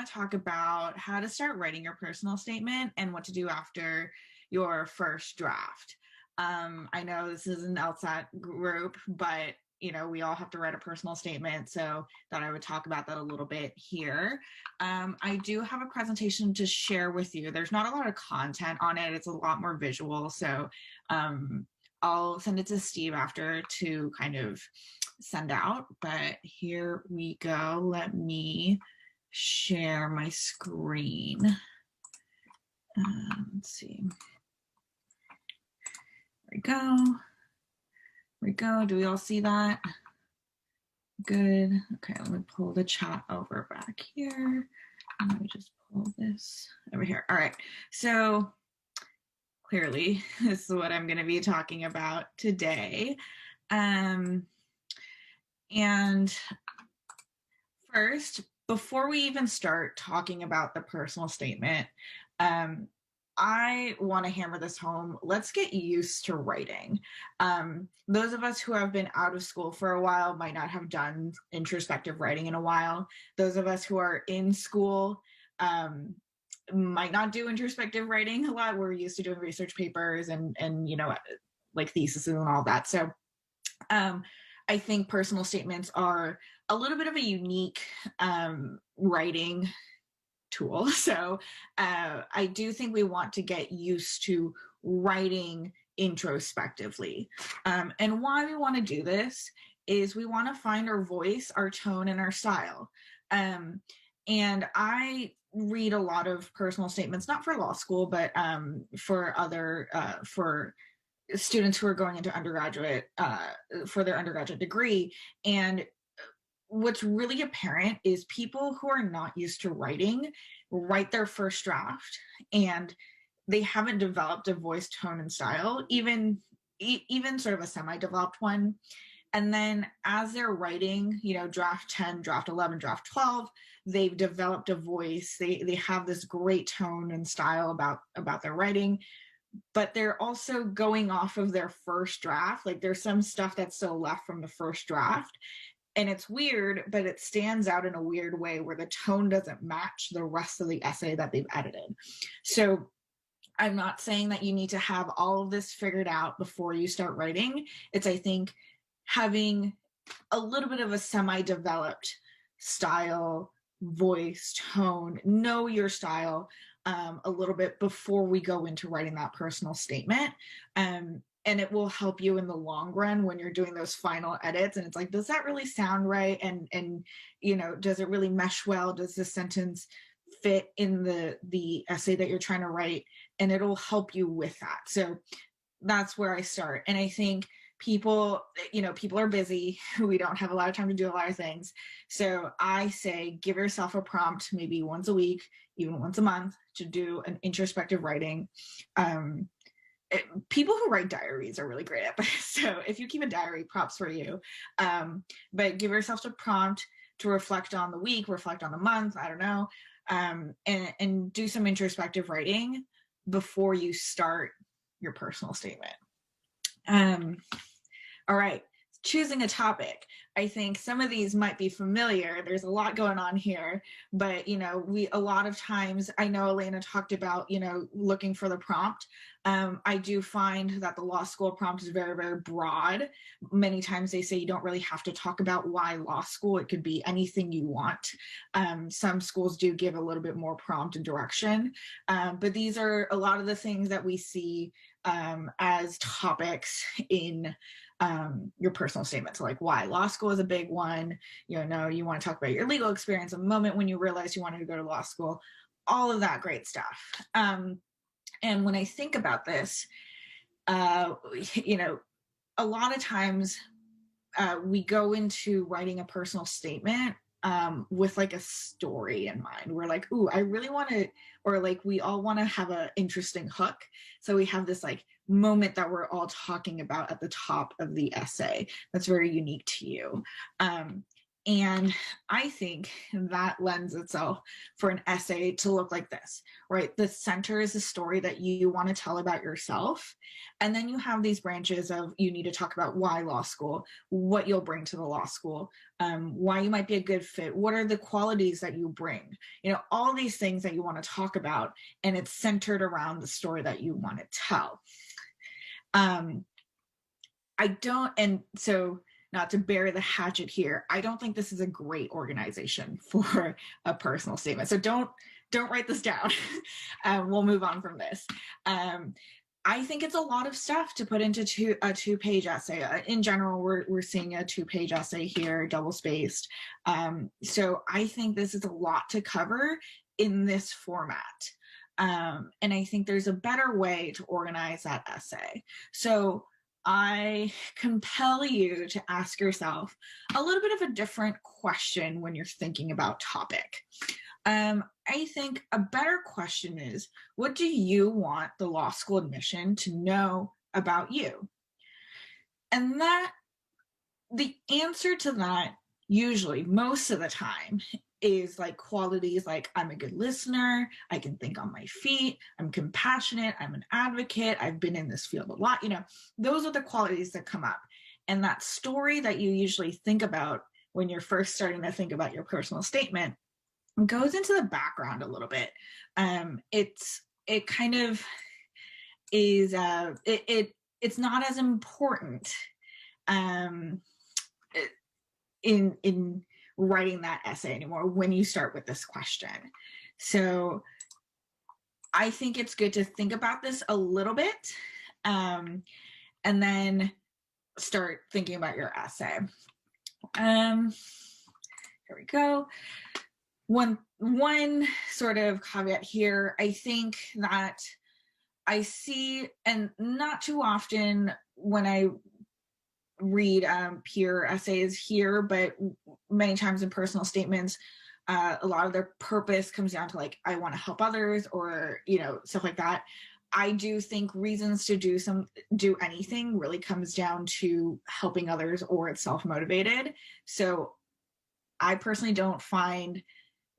to talk about how to start writing your personal statement and what to do after your first draft. I know this is an LSAT group, but we all have to write a personal statement, so thought I would talk about that a little bit here. I do have a presentation to share with you. There's not a lot of content on it. It's a lot more visual, so I'll send it to Steve after to kind of send out, but here we go. Let me share my screen. Let's see. There we go. There we go. Do we all see that? Good. Okay, let me pull the chat over back here. Let me just pull this over here. All right. So clearly, this is what I'm going to be talking about today. And first, before we even start talking about the personal statement, I want to hammer this home. Let's get used to writing. Those of us who have been out of school for a while might not have done introspective writing in a while. Those of us who are in school might not do introspective writing a lot. We're used to doing research papers and like theses and all that. So I think personal statements are a little bit of a unique writing tool. So I do think we want to get used to writing introspectively. And why we want to do this is we want to find our voice, our tone, and our style. And I read a lot of personal statements, not for law school, but for students who are going into undergraduate for their undergraduate degree. And what's really apparent is people who are not used to writing write their first draft and they haven't developed a voice, tone, and style, even sort of a semi-developed one. And then as they're writing, draft 10, draft 11, draft 12, they've developed a voice. They have this great tone and style about their writing, but they're also going off of their first draft. Like there's some stuff that's still left from the first draft. And it's weird, but it stands out in a weird way where the tone doesn't match the rest of the essay that they've edited. So I'm not saying that you need to have all of this figured out before you start writing. It's, I think, having a little bit of a semi-developed style, voice, tone, know your style a little bit before we go into writing that personal statement. And it will help you in the long run when you're doing those final edits. And it's like, does that really sound right? And does it really mesh well? Does the sentence fit in the essay that you're trying to write? And it'll help you with that. So that's where I start. And I think people are busy. We don't have a lot of time to do a lot of things. So I say, give yourself a prompt, maybe once a week, even once a month, to do an introspective writing. People who write diaries are really great at this. So if you keep a diary, props for you. But give yourself a prompt to reflect on the week, reflect on the month, I don't know, and do some introspective writing before you start your personal statement. All right. Choosing a topic. I think some of these might be familiar. There's a lot going on here, but a lot of times, I know Elena talked about, looking for the prompt. I do find that the law school prompt is very, very broad. Many times they say you don't really have to talk about why law school. It could be anything you want. Some schools do give a little bit more prompt and direction, but these are a lot of the things that we see as topics in your personal statement. So like why law school is a big one. You want to talk about your legal experience, a moment when you realized you wanted to go to law school, all of that great stuff. And when I think about this, a lot of times we go into writing a personal statement with like a story in mind. We're like, ooh, I really want to, or like we all want to have an interesting hook. So we have this like moment that we're all talking about at the top of the essay that's very unique to you. And I think that lends itself for an essay to look like this, right? The center is the story that you want to tell about yourself. And then you have these branches of, you need to talk about why law school, what you'll bring to the law school, why you might be a good fit, what are the qualities that you bring, all these things that you want to talk about. And it's centered around the story that you want to tell. And so, not to bury the hatchet here, I don't think this is a great organization for a personal statement. So don't write this down. We'll move on from this. I think it's a lot of stuff to put into a two-page essay. In general, we're seeing a two-page essay here, double-spaced. So I think this is a lot to cover in this format. And I think there's a better way to organize that essay. So I compel you to ask yourself a little bit of a different question when you're thinking about topic. I think a better question is, what do you want the law school admission to know about you? And that the answer to that, usually, most of the time, is like qualities like, I'm a good listener, I can think on my feet, I'm compassionate, I'm an advocate, I've been in this field a lot. Those are the qualities that come up. And that story that you usually think about when you're first starting to think about your personal statement goes into the background a little bit. It kind of is it's not as important in writing that essay anymore when you start with this question. So I think it's good to think about this a little bit, and then start thinking about your essay. Here we go. One sort of caveat here, I think that I see, and not too often when I read peer essays here, but many times in personal statements, a lot of their purpose comes down to like, I want to help others, or stuff like that. I do think reasons to do anything really comes down to helping others, or it's self-motivated. So I personally don't find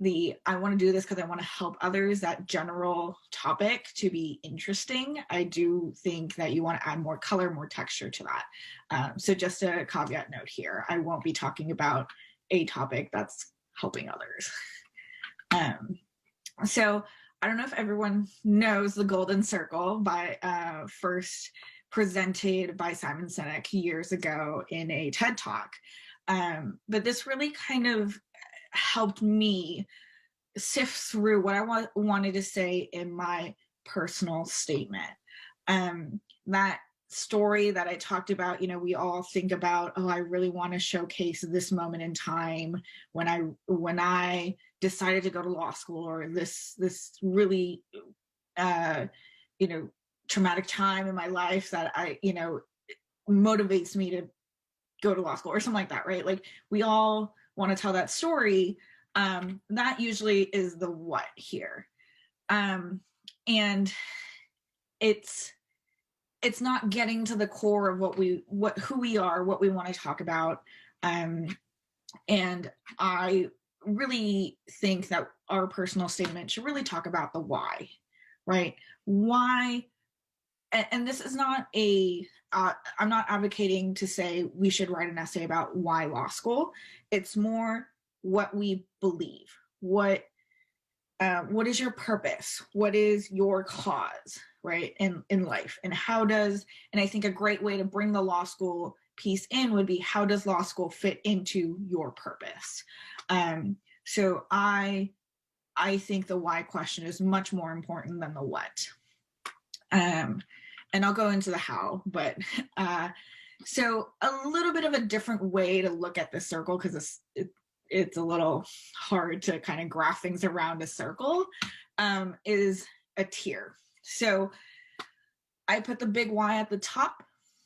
I want to do this because I want to help others, that general topic, to be interesting. I do think that you want to add more color, more texture to that. So just a caveat note here, I won't be talking about a topic that's helping others. So I don't know if everyone knows the Golden Circle, by first presented by Simon Sinek years ago in a TED Talk. But this really kind of helped me sift through what I wanted to say in my personal statement. That story that I talked about, we all think about, oh, I really want to showcase this moment in time when I decided to go to law school, or this really traumatic time in my life that motivates me to go to law school, or something like that, right? Like, we all want to tell that story. That usually is the what here. And it's not getting to the core of who we are, what we want to talk about. And I really think that our personal statement should really talk about the why, right? Why, and this is not I'm not advocating to say we should write an essay about why law school. It's more what we believe. What is your purpose? What is your cause, right, in life? And and I think a great way to bring the law school piece in would be, how does law school fit into your purpose? So I think the why question is much more important than the what. And I'll go into the how, but so a little bit of a different way to look at the circle, because it's a little hard to kind of graph things around a circle, is a tier. So I put the big why at the top.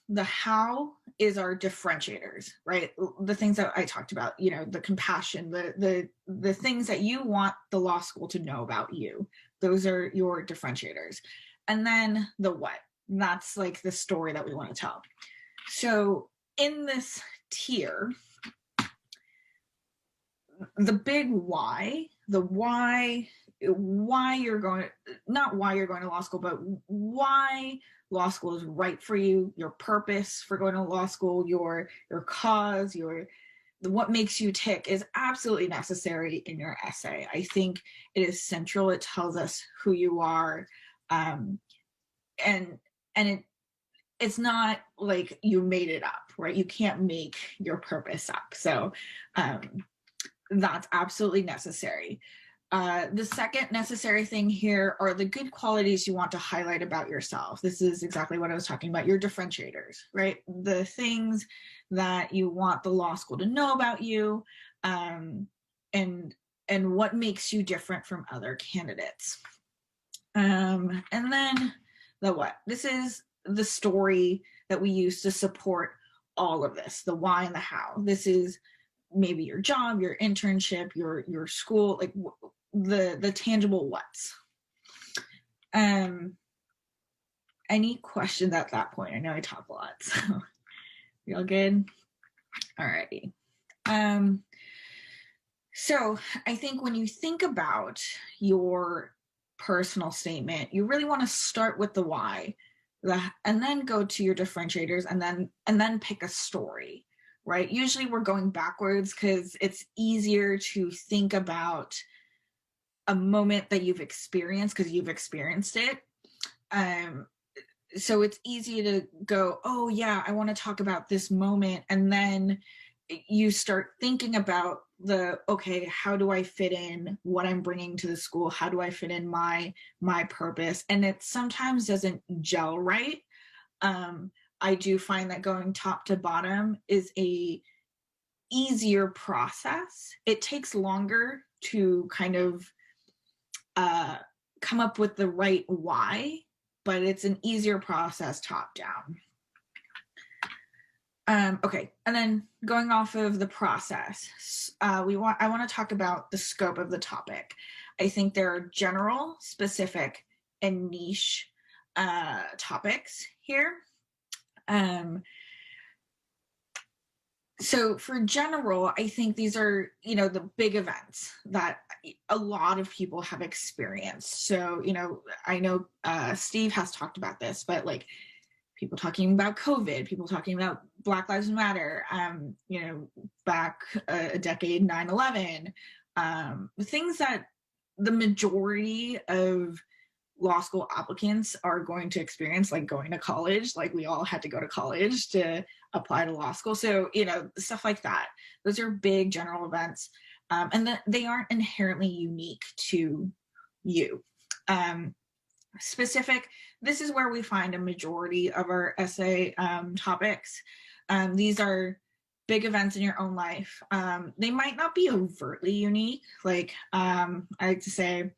The how is our differentiators, right? The things that I talked about, the compassion, the things that you want the law school to know about you. Those are your differentiators. And then the what, that's like the story that we want to tell. So in this tier, the big why, why you're going, not why you're going to law school, but why law school is right for you, your purpose for going to law school, your cause, your what makes you tick is absolutely necessary in your essay. I think it is central. It tells us who you are, and it's not like you made it up, right? You can't make your purpose up. So that's absolutely necessary. The second necessary thing here are the good qualities you want to highlight about yourself. This is exactly what I was talking about, your differentiators, right? The things that you want the law school to know about you, and what makes you different from other candidates. And then the what? This is the story that we use to support all of this, the why and the how. This is maybe your job, your internship, your school, like the tangible what's. Any questions at that point? I know I talk a lot, so we all good? All righty. So I think when you think about your personal statement, you really want to start with the why, and then go to your differentiators, and then pick a story, right? Usually we're going backwards because it's easier to think about a moment that you've experienced because you've experienced it. So it's easy to go, oh yeah, I want to talk about this moment, and then you start thinking about okay, how do I fit in what I'm bringing to the school? How do I fit in my purpose? And it sometimes doesn't gel right. I do find that going top to bottom is a easier process. It takes longer to kind of come up with the right why, but it's an easier process top down. Okay, and then going off of the process, I want to talk about the scope of the topic. I think there are general, specific, and niche topics here. So for general, I think these are, the big events that a lot of people have experienced. So, I know Steve has talked about this, but like people talking about COVID, people talking about Black Lives Matter, back a decade, 9/11, things that the majority of law school applicants are going to experience, like going to college, like we all had to go to college to apply to law school. So, stuff like that. Those are big general events, and they aren't inherently unique to you. Specific, this is where we find a majority of our essay topics. These are big events in your own life. They might not be overtly unique. Like I like to say,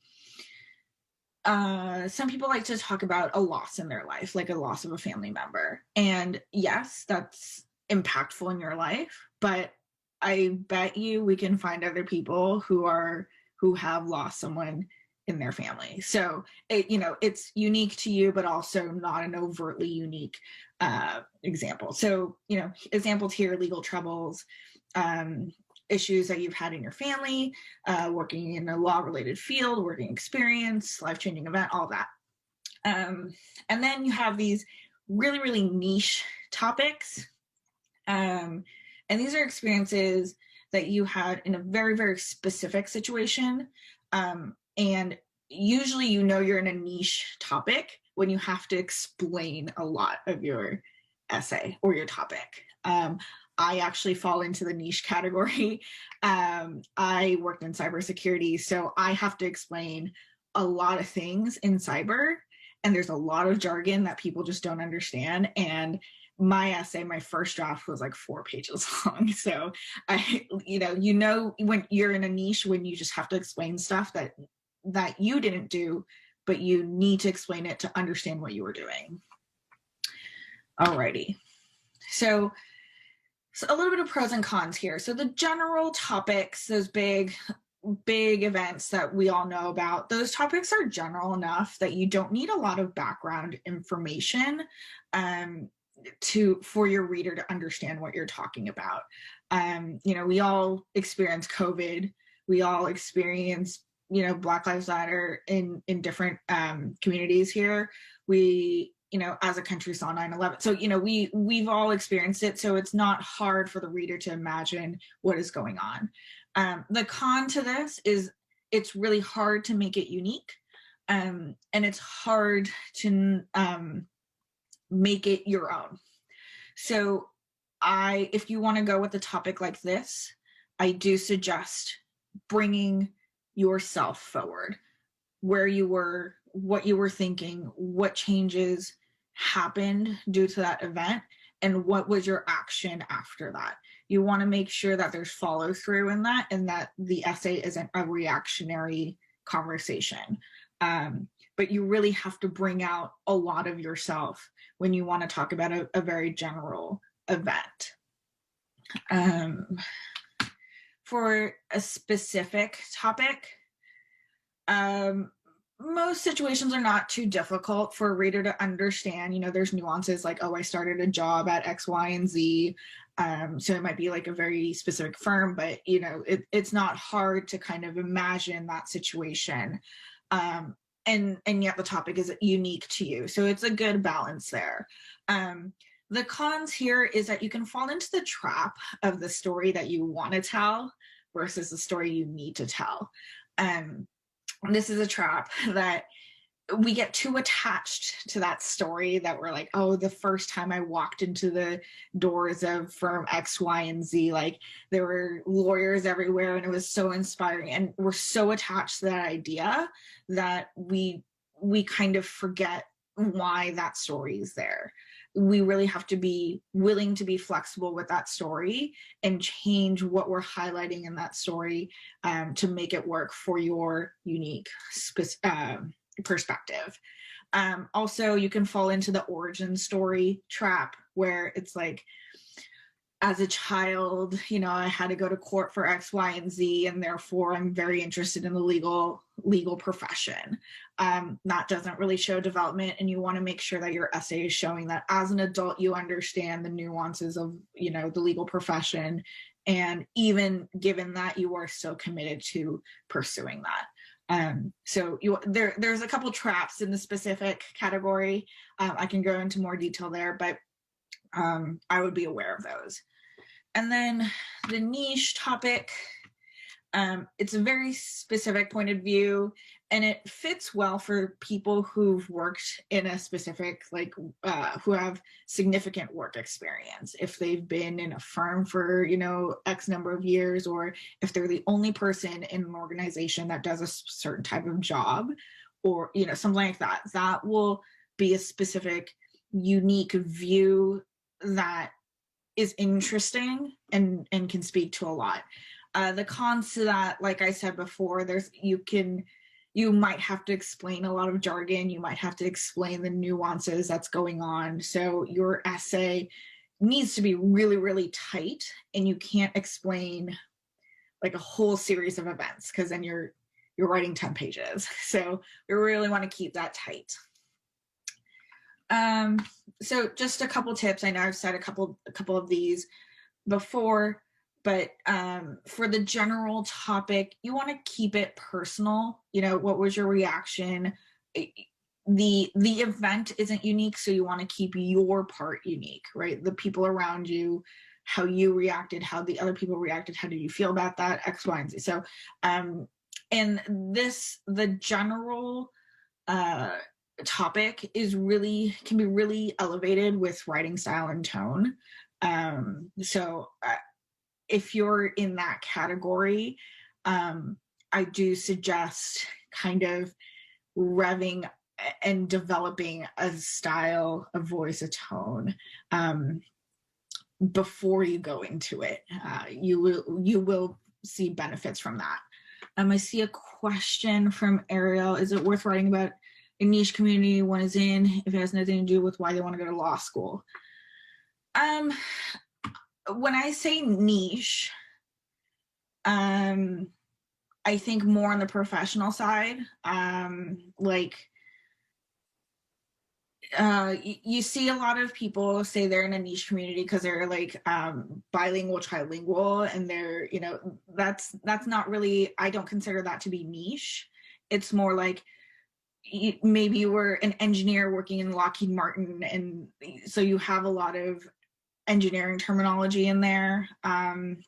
some people like to talk about a loss in their life, like a loss of a family member. And yes, that's impactful in your life, but I bet you we can find other people who have lost someone in their family. So it's unique to you, but also not an overtly unique example. So, examples here, legal troubles, issues that you've had in your family, working in a law-related field, working experience, life-changing event, all that. And then you have these really, really niche topics. And these are experiences that you had in a very, very specific situation. And usually you're in a niche topic when you have to explain a lot of your essay or your topic. I actually fall into the niche category. I worked in cybersecurity, so I have to explain a lot of things in cyber, and there's a lot of jargon that people just don't understand. And my essay, my first draft was like 4 pages long. So when you're in a niche, when you just have to explain stuff that you didn't do, but you need to explain it to understand what you were doing. Alrighty. So a little bit of pros and cons here. So the general topics, those big events that we all know about, those topics are general enough that you don't need a lot of background information. for your reader to understand what you're talking about. We all experience COVID. We all experience, Black Lives Matter in different communities here. We, as a country, saw 9/11. So, we've all experienced it. So it's not hard for the reader to imagine what is going on. The con to this is it's really hard to make it unique. And it's hard to make it your own. So if you want to go with a topic like this, I do suggest bringing yourself forward, where you were, what you were thinking, what changes happened due to that event, and what was your action after that. You want to make sure that there's follow through in that, and that the essay isn't a reactionary conversation. But you really have to bring out a lot of yourself when you want to talk about a very general event. For a specific topic, most situations are not too difficult for a reader to understand. There's nuances like, oh, I started a job at X, Y, and Z. So it might be like a very specific firm, but it's not hard to kind of imagine that situation. And yet the topic is unique to you. So it's a good balance there. The cons here is that you can fall into the trap of the story that you want to tell versus the story you need to tell. This is a trap that we get too attached to that story that we're like, oh, the first time I walked into the doors of firm X, Y, and Z, like there were lawyers everywhere and it was so inspiring. And we're so attached to that idea that we kind of forget why that story is there. We really have to be willing to be flexible with that story and change what we're highlighting in that story to make it work for your unique perspective. Also, you can fall into the origin story trap where it's like, as a child, I had to go to court for X, Y, and Z, and therefore I'm very interested in the legal profession. That doesn't really show development, and you want to make sure that your essay is showing that as an adult you understand the nuances of the legal profession, and even given that you are so committed to pursuing that. So there's a couple traps in the specific category. I can go into more detail there, but I would be aware of those. And then the niche topic, it's a very specific point of view, and it fits well for people who've worked in a specific, who have significant work experience. If they've been in a firm for, X number of years, or if they're the only person in an organization that does a certain type of job, or, something like that, that will be a specific, unique view that is interesting and can speak to a lot. The cons to that, like I said before, you might have to explain a lot of jargon. You might have to explain the nuances that's going on. So your essay needs to be really, really tight, and you can't explain like a whole series of events, because then you're writing 10 pages. So we really want to keep that tight. So just a couple tips. I know I've said a couple of these before, but for the general topic, you want to keep it personal. What was your reaction? The event isn't unique, so you want to keep your part unique, right? The people around you, how you reacted, how the other people reacted, how did you feel about that, X, Y, and Z. So, and the general topic can be really elevated with writing style and tone. So if you're in that category, I do suggest kind of revving and developing a style, a voice, a tone before you go into it. You will see benefits from that. I see a question from Ariel. Is it worth writing about a niche community one is in if it has nothing to do with why they want to go to law school? When I say niche, I think more on the professional side. Like You see a lot of people say they're in a niche community because they're like bilingual, trilingual, and they're, you know, that's not really, I don't consider that to be niche. It's more like maybe you were an engineer working in Lockheed Martin, and so you have a lot of engineering terminology in there, and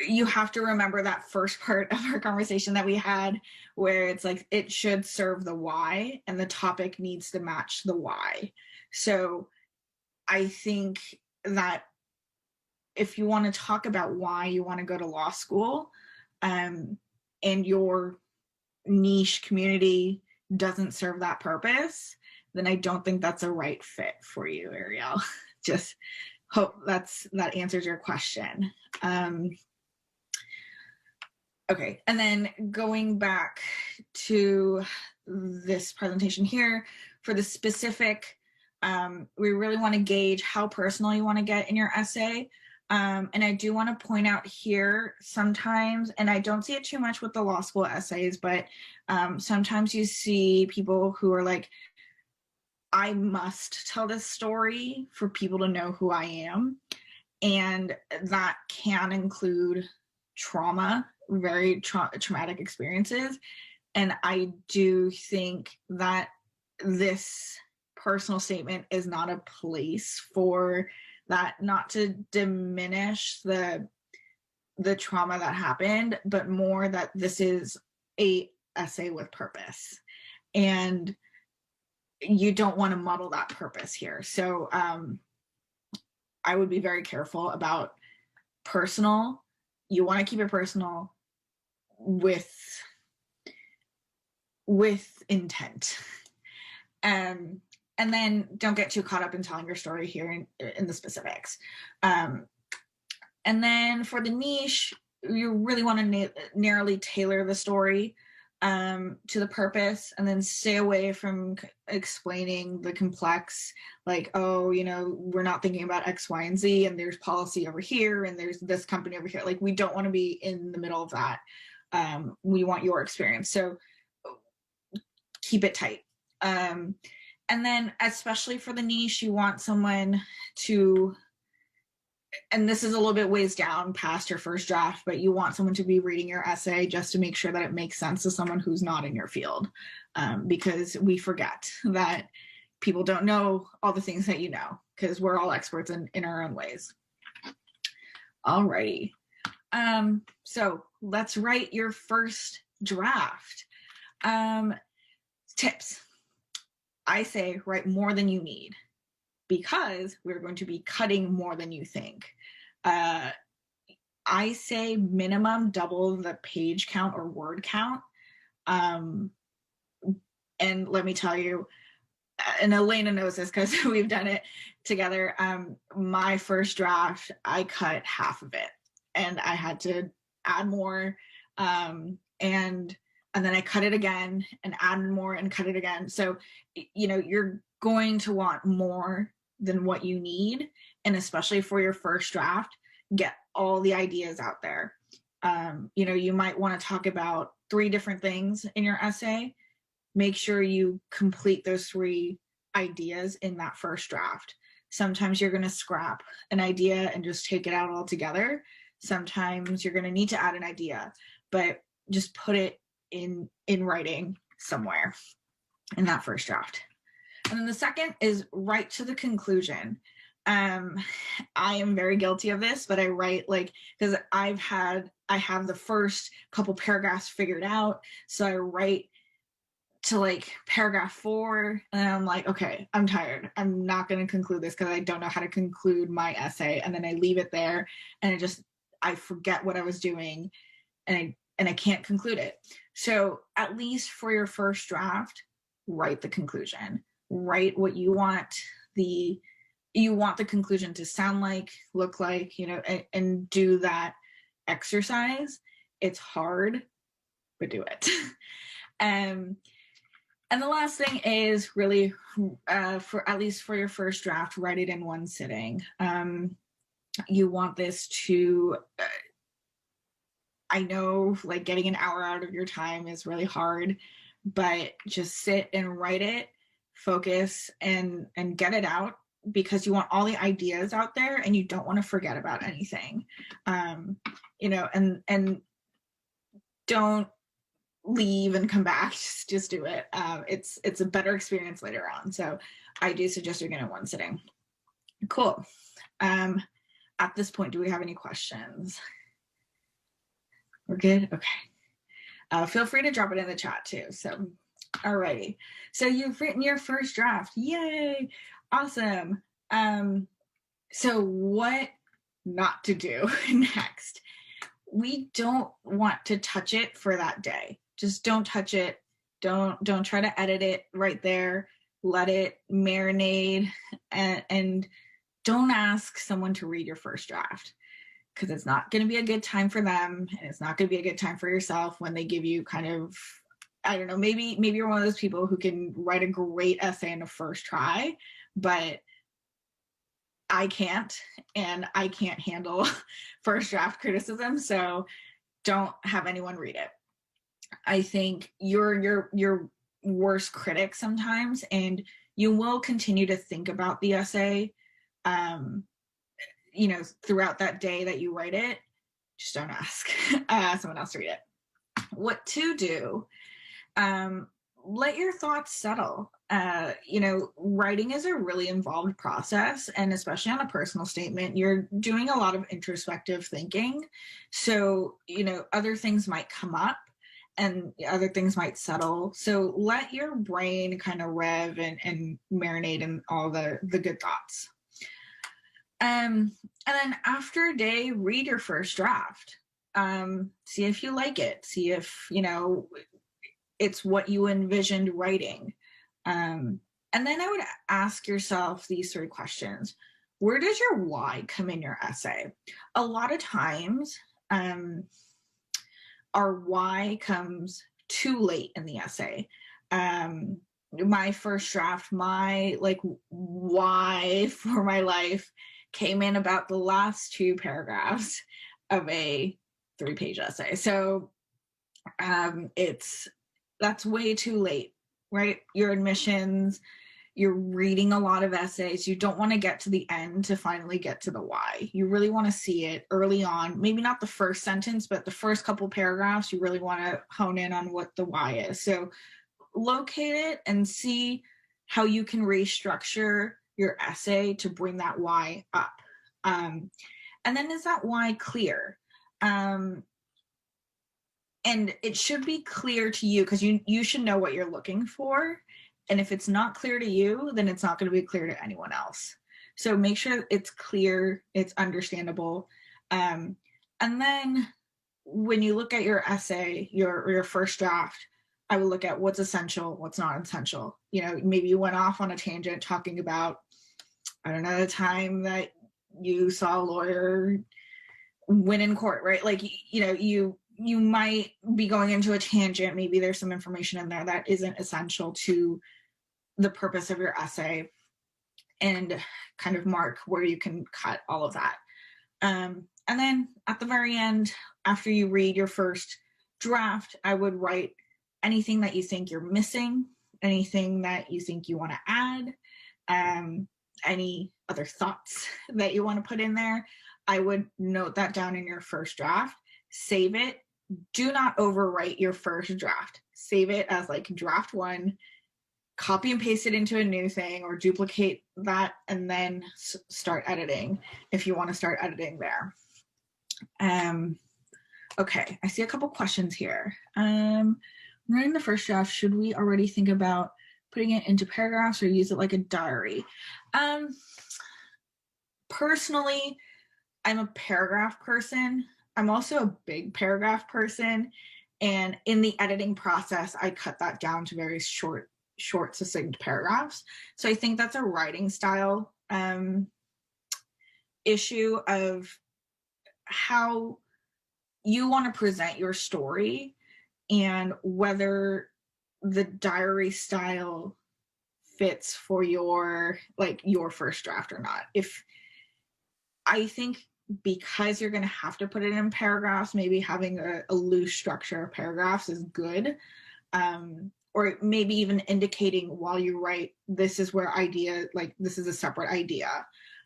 you have to remember that first part of our conversation that we had, where it's like it should serve the why and the topic needs to match the why. So I think that if you want to talk about why you want to go to law school, and your niche community doesn't serve that purpose, then I don't think that's a right fit for you, Ariel. Just hope that answers your question. Okay, and then going back to this presentation here, for the specific, we really want to gauge how personal you want to get in your essay. And I do want to point out here sometimes, and I don't see it too much with the law school essays, but sometimes you see people who are like, I must tell this story for people to know who I am. And that can include trauma, very traumatic experiences. And I do think that this personal statement is not a place for that, not to diminish the trauma that happened, but more that this is a essay with purpose. And you don't want to muddle that purpose here. So I would be very careful about personal. You want to keep it personal with intent. And then don't get too caught up in telling your story here in the specifics. And then for the niche, you really want to narrowly tailor the story to the purpose, and then stay away from explaining the complex, like, oh, you know, we're not thinking about X, Y, and Z, and there's policy over here, and there's this company over here. Like, we don't want to be in the middle of that. We want your experience. So keep it tight. And then especially for the niche, you want someone to, and this is a little bit ways down past your first draft, but you want someone to be reading your essay just to make sure that it makes sense to someone who's not in your field, because we forget that people don't know all the things that you know, because we're all experts in our own ways. Alrighty. So let's write your first draft. Tips. I say write more than you need, because we're going to be cutting more than you think. I say minimum double the page count or word count. And let me tell you, and Elena knows this because we've done it together. My first draft, I cut half of it, and I had to add more. And then I cut it again and add more and cut it again. So, you know, you're going to want more than what you need. And especially for your first draft, get all the ideas out there. You know, you might want to talk about 3 different things in your essay. Make sure you complete those 3 ideas in that first draft. Sometimes you're going to scrap an idea and just take it out altogether. Sometimes you're going to need to add an idea, but just put it in writing somewhere in that first draft. And then the second is write to the conclusion. I am very guilty of this, but I write like, because I have the first couple paragraphs figured out. So I write to like paragraph 4, and I'm like, okay, I'm tired. I'm not going to conclude this because I don't know how to conclude my essay. And then I leave it there, and I forget what I was doing, and I can't conclude it. So at least for your first draft, write the conclusion. Write what you want the conclusion to sound like, look like, you know, and do that exercise. It's hard, but do it. And the last thing is really, for at least for your first draft, write it in one sitting. You want this to, I know like getting an hour out of your time is really hard, but just sit and write it, focus and get it out, because you want all the ideas out there and you don't want to forget about anything. You know, and don't leave and come back. Just do it. It's a better experience later on. So I do suggest doing it in one sitting. Cool. At this point, do we have any questions? We're good? Okay. Feel free to drop it in the chat too. So, alrighty. So you've written your first draft. Yay. Awesome. So what not to do next? We don't want to touch it for that day. Just don't touch it. Don't try to edit it right there. Let it marinate, and don't ask someone to read your first draft, because it's not going to be a good time for them, and it's not going to be a good time for yourself when they give you kind of, I don't know, maybe you're one of those people who can write a great essay in the first try, but I can't, and I can't handle first draft criticism, so don't have anyone read it. I think you're your worst critic sometimes, and you will continue to think about the essay, you know, throughout that day that you write it. Just don't ask someone else to read it. What to do? Let your thoughts settle. You know, writing is a really involved process, and especially on a personal statement, you're doing a lot of introspective thinking. So, you know, other things might come up and other things might settle. So let your brain kind of rev and marinate in all the good thoughts. And then after a day, read your first draft. See if you like it. See if, you know, it's what you envisioned writing. And then I would ask yourself these three questions. Where does your why come in your essay? A lot of times, our why comes too late in the essay. My first draft, my like why for my life came in about the last two paragraphs of a 3-page essay. So that's way too late, right? Your admissions, you're reading a lot of essays. You don't want to get to the end to finally get to the why. You really want to see it early on. Maybe not the first sentence, but the first couple paragraphs, you really want to hone in on what the why is. So locate it and see how you can restructure your essay to bring that why up. And then is that why clear? And it should be clear to you, because you should know what you're looking for. And if it's not clear to you, then it's not going to be clear to anyone else. So make sure it's clear, it's understandable. And then when you look at your essay, your first draft, I would look at what's essential, what's not essential. You know, maybe you went off on a tangent talking about, I don't know, the time that you saw a lawyer win in court, right? Like, you know, you might be going into a tangent. Maybe there's some information in there that isn't essential to the purpose of your essay, and kind of mark where you can cut all of that. And then at the very end, after you read your first draft, I would write anything that you think you're missing, anything that you think you want to add, any other thoughts that you want to put in there. I would note that down in your first draft, save it. Do not overwrite your first draft. Save it as like draft 1, copy and paste it into a new thing, or duplicate that and then start editing if you want to start editing there. Okay, I see a couple questions here. Writing the first draft, should we already think about putting it into paragraphs or use it like a diary? Personally, I'm a paragraph person. I'm also a big paragraph person. And in the editing process, I cut that down to very short, succinct paragraphs. So I think that's a writing style issue of how you want to present your story, and whether the diary style fits for your first draft or not. If I think, because you're going to have to put it in paragraphs, maybe having a loose structure of paragraphs is good. or maybe even indicating while you write, this is where idea, like this is a separate idea.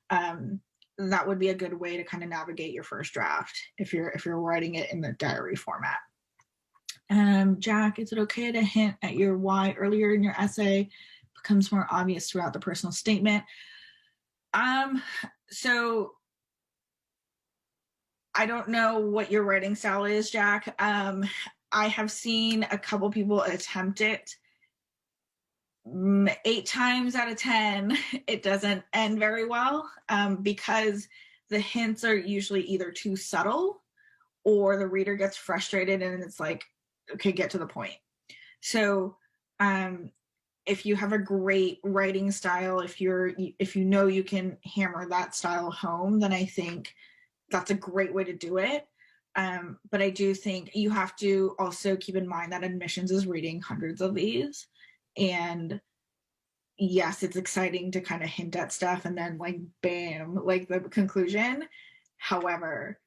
That would be a good way to kind of navigate your first draft if you're writing it in the diary format. Jack, is it okay to hint at your why earlier in your essay? Becomes more obvious throughout the personal statement. So I don't know what your writing style is, Jack. I have seen a couple people attempt it. 8 times out of 10, it doesn't end very well, because the hints are usually either too subtle or the reader gets frustrated and it's like, okay, get to the point. So if you have a great writing style, if you know you can hammer that style home, then I think that's a great way to do it. But I do think you have to also keep in mind that admissions is reading hundreds of these. And yes, it's exciting to kind of hint at stuff and then like, bam, like the conclusion. However,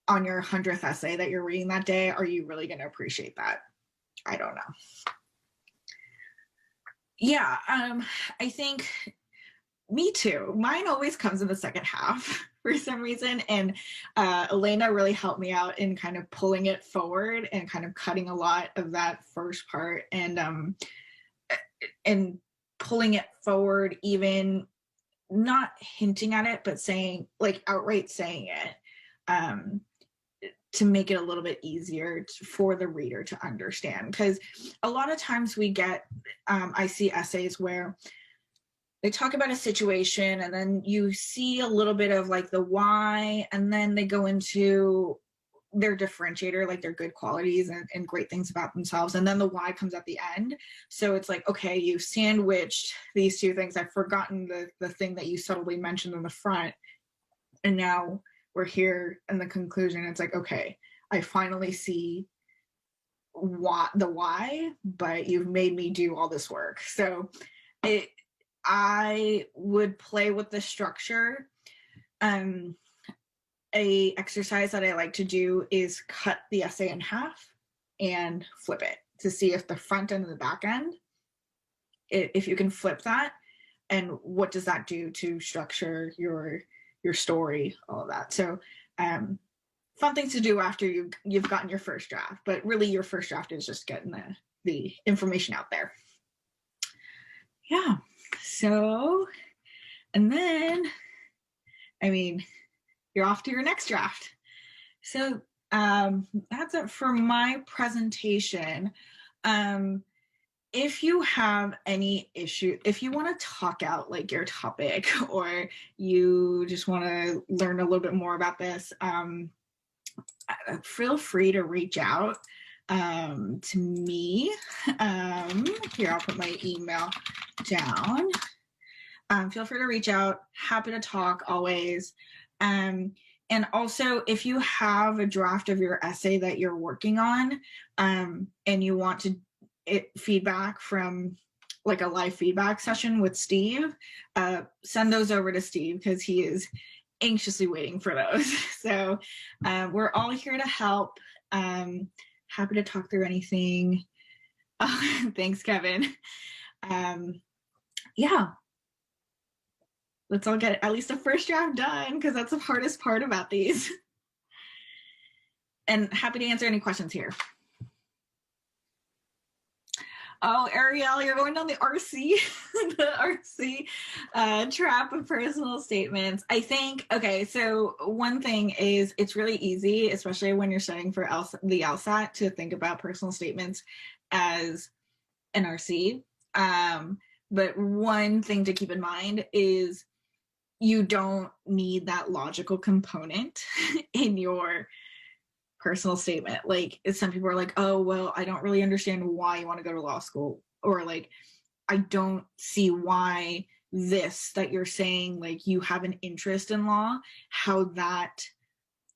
on your 100th essay that you're reading that day, are you really going to appreciate that? I don't know. Yeah, I think me too. Mine always comes in the second half for some reason. And Elena really helped me out in kind of pulling it forward and kind of cutting a lot of that first part and pulling it forward, even not hinting at it, but saying, like, outright saying it, to make it a little bit easier for the reader to understand. Because a lot of times we get, I see essays where they talk about a situation and then you see a little bit of like the why, and then they go into their differentiator, like their good qualities and great things about themselves, and then the why comes at the end. So it's like, okay, you sandwiched these two things. I've forgotten the thing that you subtly mentioned in the front, and now we're here in the conclusion. It's like, okay, I finally see the why, but you've made me do all this work. So I would play with the structure. A exercise that I like to do is cut the essay in half and flip it to see if the front end and the back end, if you can flip that, and what does that do to structure your story, all of that. So fun things to do after you've gotten your first draft, but really your first draft is just getting the information out there. Yeah. So, and then, I mean, you're off to your next draft. So that's it for my presentation. If you have any issue, if you want to talk out like your topic, or you just want to learn a little bit more about this, feel free to reach out to me. Here, I'll put my email down. Feel free to reach out. Happy to talk always. And also, if you have a draft of your essay that you're working on, and you want to feedback from like a live feedback session with Steve, send those over to Steve because he is anxiously waiting for those. So we're all here to help. Happy to talk through anything. Thanks, Kevin. Yeah. Let's all get at least a first draft done, because that's the hardest part about these. And happy to answer any questions here. Oh, Ariel, you're going down the RC, the RC trap of personal statements. I think, okay, so one thing is it's really easy, especially when you're studying for the LSAT, to think about personal statements as an RC. But one thing to keep in mind is you don't need that logical component in your personal statement. Like, some people are like, oh, well, I don't really understand why you want to go to law school, or like, I don't see why this that you're saying, like you have an interest in law, how that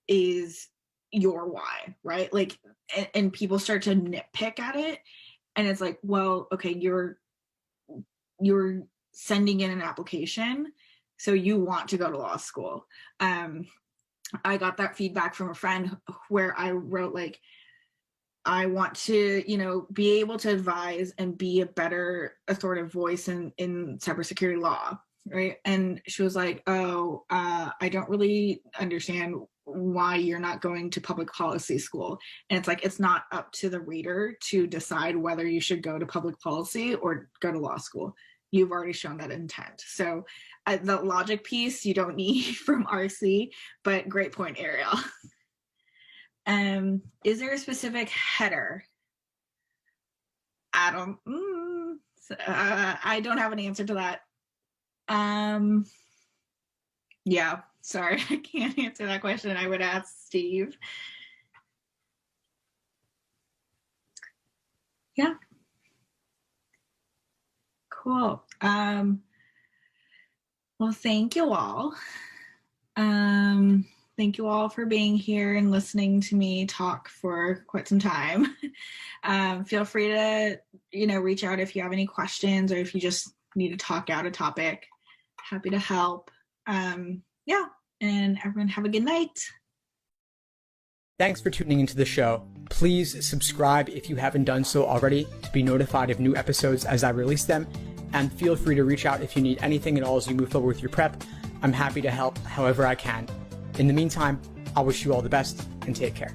is your why, right? Like, and people start to nitpick at it, and it's like, well, okay, you're sending in an application, so you want to go to law school. I got that feedback from a friend where I wrote like, I want to, be able to advise and be a better authoritative voice in cybersecurity law, right? And she was like, oh, I don't really understand why you're not going to public policy school. And it's like, it's not up to the reader to decide whether you should go to public policy or go to law school. You've already shown that intent. So the logic piece you don't need from RC, but great point, Ariel. Is there a specific header? I don't have an answer to that. Yeah, sorry, I can't answer that question. I would ask Steve. Yeah. Cool. Well, thank you all. Thank you all for being here and listening to me talk for quite some time. Feel free to, reach out if you have any questions or if you just need to talk out a topic. Happy to help. Yeah, and everyone have a good night. Thanks for tuning into the show. Please subscribe if you haven't done so already to be notified of new episodes as I release them. And feel free to reach out if you need anything at all as you move forward with your prep. I'm happy to help however I can. In the meantime, I wish you all the best and take care.